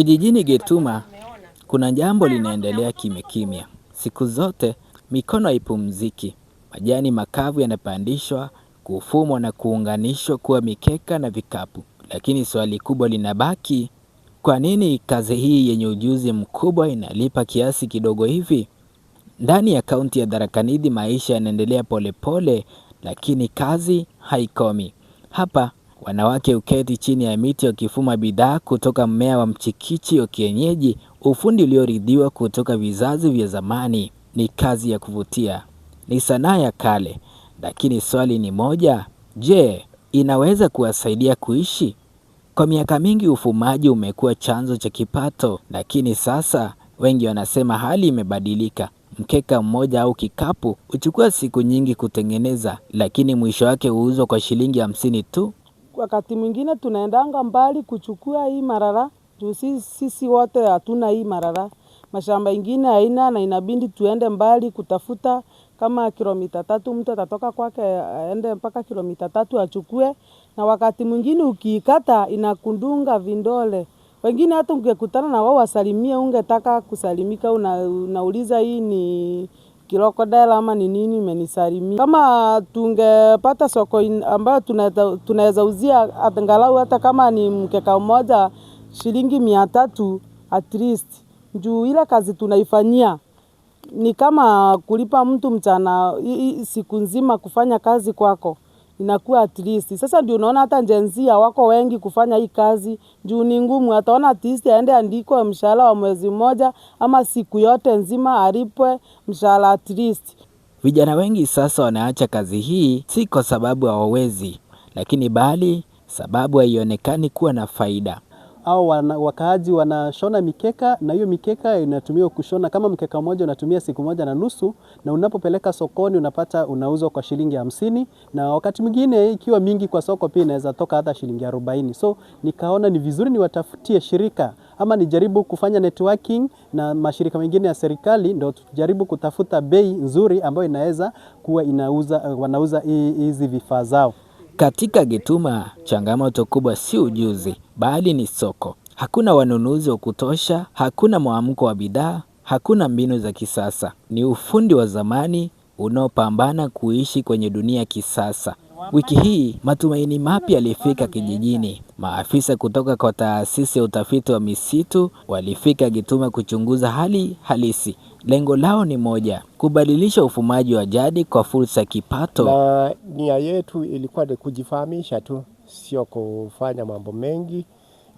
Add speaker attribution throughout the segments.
Speaker 1: Kijijini Getuma, kuna jambo linaendelea kimya kimya. Siku zote, mikono haipumziki. Majani makavu yanapandishwa, kufumwa na kuunganishwa kuwa mikeka na vikapu. Lakini swali kubwa linabaki, kwa nini kazi hii yenye ujuzi mkubwa inalipa kiasi kidogo hivi? Ndani ya kaunti ya Tharaka Nithi maisha yanaendelea polepole, lakini kazi haikomi. Hapa wanawake huketi chini ya miti wakifuma bidhaa kutoka mmea wa mchikichi wa kienyeji, ufundi uliorithiwa kutoka vizazi vya zamani. Ni kazi ya kuvutia, ni sanaa ya kale, lakini swali ni moja: je, inaweza kuwasaidia kuishi? Kwa miaka mingi ufumaji umekuwa chanzo cha kipato, lakini sasa wengi wanasema hali imebadilika. Mkeka mmoja au kikapu huchukua siku nyingi kutengeneza, lakini mwisho wake huuzwa kwa shilingi 50 tu.
Speaker 2: Wakati mwingine tunaendanga mbali kuchukua hii marara, juu sisi wote hatuna hii marara. Mashamba ingine haina na inabidi tuende mbali kutafuta kama kilomita 3, mtu atatoka kwake aende mpaka kilomita 3 achukue, na wakati mwingine ukiikata inakundunga vindole. Wengine hata ungekutana na wao wasalimie, ungetaka kusalimika, unauliza hii ni crocodile ama ni nini imenisalimia. Kama tungepata soko ambayo tunaweza uzia angalau hata kama ni mkeka mmoja shilingi 300 at least. Juu ile kazi tunaifanyia ni kama kulipa mtu mchana siku nzima kufanya kazi kwako, inakuwa at least. Sasa ndio unaona hata jenzia wako wengi kufanya hii kazi juu ni ngumu. Ataona at least aende andikwe mshahara wa mwezi mmoja ama siku yote nzima alipwe mshahara at least.
Speaker 1: Vijana wengi sasa wanaacha kazi hii si kwa sababu hawawezi, lakini bali sababu haionekani kuwa na faida.
Speaker 3: Au wakaaji wanashona mikeka, na hiyo mikeka inatumiwa kushona. Kama mkeka mmoja unatumia siku 1.5, na unapopeleka sokoni unapata unauzwa kwa shilingi 50, na wakati mwingine ikiwa mingi kwa soko pia inaweza toka hata shilingi 40. So nikaona ni vizuri niwatafutie shirika ama nijaribu kufanya networking na mashirika mengine ya serikali, ndio tujaribu kutafuta bei nzuri ambayo inaweza kuwa wanauza hizi vifaa zao.
Speaker 1: Katika Getuma, changamoto kubwa si ujuzi, bali ni soko. Hakuna wanunuzi wa kutosha, hakuna mwamko wa bidhaa, hakuna mbinu za kisasa. Ni ufundi wa zamani unaopambana kuishi kwenye dunia kisasa. Wiki hii matumaini mapya yalifika kijijini. Maafisa kutoka kwa taasisi ya utafiti wa misitu walifika Getuma kuchunguza hali halisi. Lengo lao ni moja: kubadilisha ufumaji wa jadi kwa fursa ya kipato.
Speaker 4: Na nia yetu ilikuwa ni kujifahamisha tu, sio kufanya mambo mengi,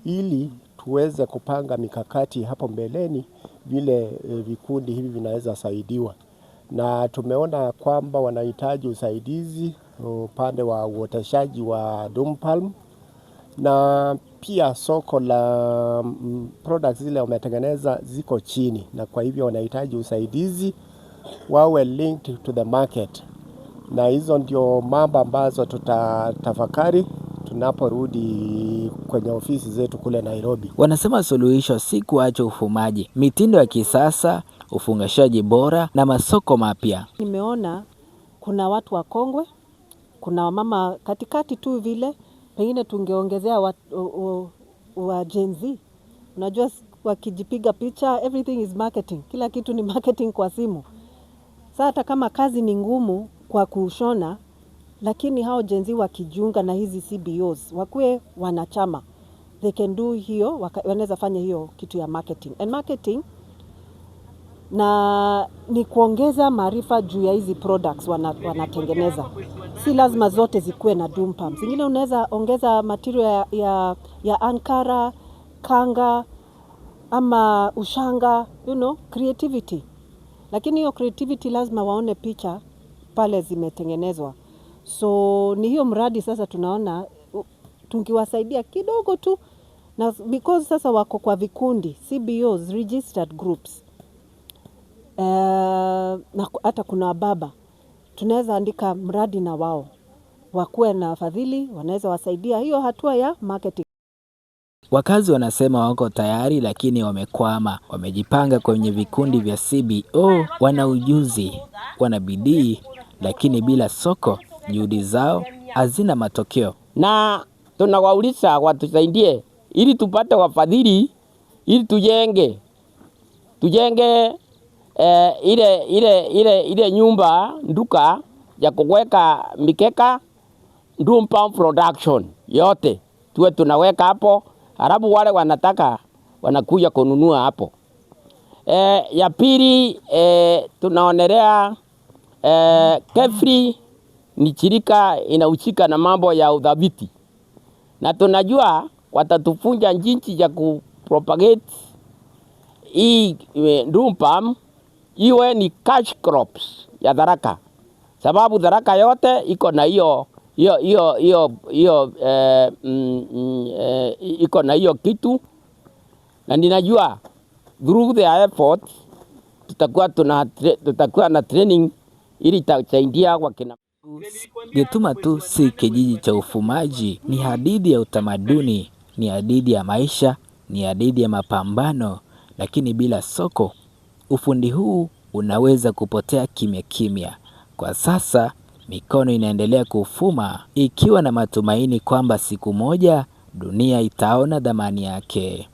Speaker 4: ili tuweze kupanga mikakati hapo mbeleni vile vikundi hivi vinaweza saidiwa. Na tumeona kwamba wanahitaji usaidizi upande wa uoteshaji wa dum palm, na pia soko la products zile wametengeneza ziko chini, na kwa hivyo wanahitaji usaidizi wawe linked to the market. Na hizo ndio mambo ambazo tutatafakari tunaporudi kwenye ofisi zetu kule Nairobi.
Speaker 1: Wanasema suluhisho si kuacha ufumaji, mitindo ya kisasa, ufungashaji bora na masoko mapya.
Speaker 5: Nimeona kuna watu wakongwe, kuna wamama katikati tu vile, pengine tungeongezea wa Gen Z. Unajua wakijipiga picha, everything is marketing. Kila kitu ni marketing kwa simu. Sasa hata kama kazi ni ngumu kwa kushona, lakini hao Gen Z wakijiunga na hizi CBOs, wakuwe wanachama, they can do hiyo, wanaweza fanya hiyo kitu ya marketing. And marketing na ni kuongeza maarifa juu ya hizi products wanatengeneza. Si lazima zote zikuwe na dum palm. Zingine unaweza ongeza material ya ankara, kanga ama ushanga, creativity. Lakini hiyo creativity lazima waone picha pale zimetengenezwa. So ni hiyo mradi sasa tunaona tungiwasaidia kidogo tu, na because sasa wako kwa vikundi CBOs, registered groups. Na hata kuna baba tunaweza andika mradi na wao wakuwe na fadhili, wanaweza wasaidia hiyo hatua ya marketing.
Speaker 1: Wakazi wanasema wako tayari, lakini wamekwama. Wamejipanga kwenye vikundi vya CBO, wana ujuzi, wana bidii, lakini bila soko juhudi zao hazina matokeo.
Speaker 6: Na tunawauliza watusaidie ili tupate wafadhili ili tujenge ile nyumba nduka ya kuweka mikeka, drum pump production yote tuwe tunaweka hapo, halafu wale wanataka wanakuja kununua hapo. Ya pili, tunaonelea KEFRI ni shirika inahusika na mambo ya udhabiti, na tunajua watatufunja njinchi ya kupropagate hii drum pump iwe ni cash crops ya Tharaka, sababu Tharaka yote iko na iko na hiyo kitu, na ninajua through the effort tutakuwa na training ili itasaidia kwa kina.
Speaker 1: Gituma tu si kijiji cha ufumaji, ni hadithi ya utamaduni, ni hadithi ya maisha, ni hadithi ya mapambano, lakini bila soko, ufundi huu unaweza kupotea kimya kimya. Kwa sasa, mikono inaendelea kufuma, ikiwa na matumaini kwamba siku moja dunia itaona dhamani yake.